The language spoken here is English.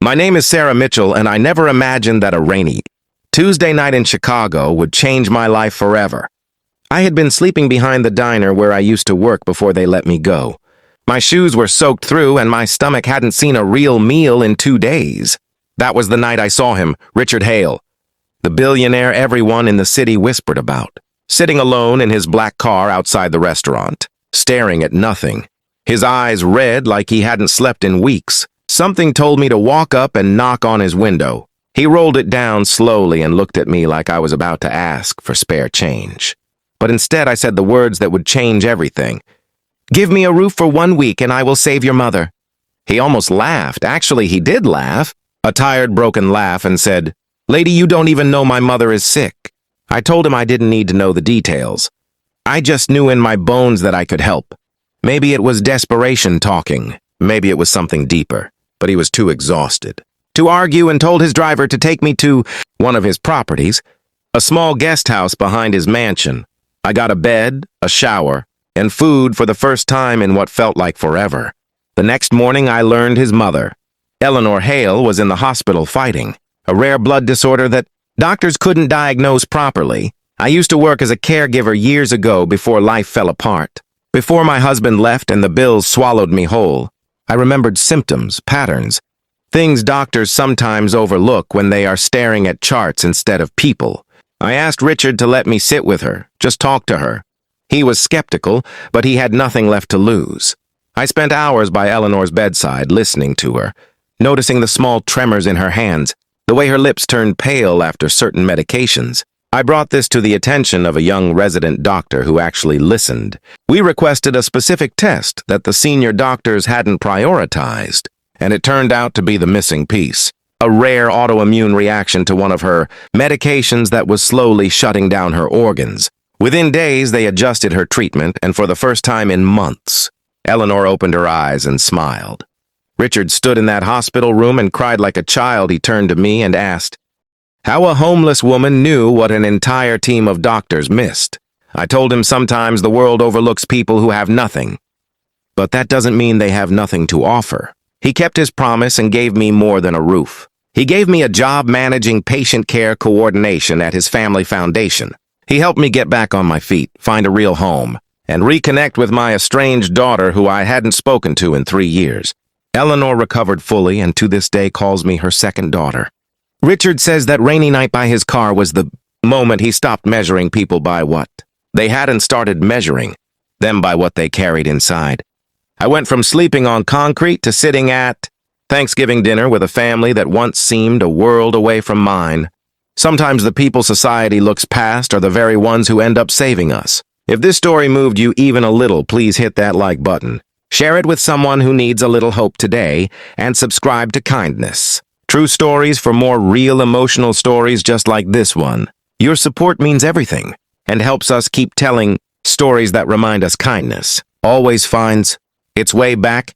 My name is Sarah Mitchell, and I never imagined that a rainy Tuesday night in Chicago would change my life forever. I had been sleeping behind the diner where I used to work before they let me go. My shoes were soaked through, and my stomach hadn't seen a real meal in 2 days. That was the night I saw him, Richard Hale, the billionaire everyone in the city whispered about, sitting alone in his black car outside the restaurant, staring at nothing. His eyes red like he hadn't slept in weeks. Something told me to walk up and knock on his window. He rolled it down slowly and looked at me like I was about to ask for spare change. But instead I said the words that would change everything. "Give me a roof for 1 week and I will save your mother." He almost laughed. Actually, he did laugh. A tired, broken laugh, and said, "Lady, you don't even know my mother is sick." I told him I didn't need to know the details. I just knew in my bones that I could help. Maybe it was desperation talking. Maybe it was something deeper. But he was too exhausted to argue and told his driver to take me to one of his properties, a small guest house behind his mansion. I got a bed, a shower, and food for the first time in what felt like forever. The next morning I learned his mother, Eleanor Hale, was in the hospital fighting a rare blood disorder that doctors couldn't diagnose properly. I used to work as a caregiver years ago before life fell apart. Before my husband left and the bills swallowed me whole, I remembered symptoms, patterns, things doctors sometimes overlook when they are staring at charts instead of people. I asked Richard to let me sit with her, just talk to her. He was skeptical, but he had nothing left to lose. I spent hours by Eleanor's bedside, listening to her, noticing the small tremors in her hands, the way her lips turned pale after certain medications. I brought this to the attention of a young resident doctor who actually listened. We requested a specific test that the senior doctors hadn't prioritized, and it turned out to be the missing piece, a rare autoimmune reaction to one of her medications that was slowly shutting down her organs. Within days, they adjusted her treatment, and for the first time in months, Eleanor opened her eyes and smiled. Richard stood in that hospital room and cried like a child. He turned to me and asked how a homeless woman knew what an entire team of doctors missed. I told him sometimes the world overlooks people who have nothing, but that doesn't mean they have nothing to offer. He kept his promise and gave me more than a roof. He gave me a job managing patient care coordination at his family foundation. He helped me get back on my feet, find a real home, and reconnect with my estranged daughter who I hadn't spoken to in 3 years. Eleanor recovered fully and to this day calls me her second daughter. Richard says that rainy night by his car was the moment he stopped measuring people by what they had and started measuring them by what they carried inside. I went from sleeping on concrete to sitting at Thanksgiving dinner with a family that once seemed a world away from mine. Sometimes the people society looks past are the very ones who end up saving us. If this story moved you even a little, please hit that like button. Share it with someone who needs a little hope today, and subscribe to Kindness. True stories for more real emotional stories just like this one. Your support means everything and helps us keep telling stories that remind us kindness always finds its way back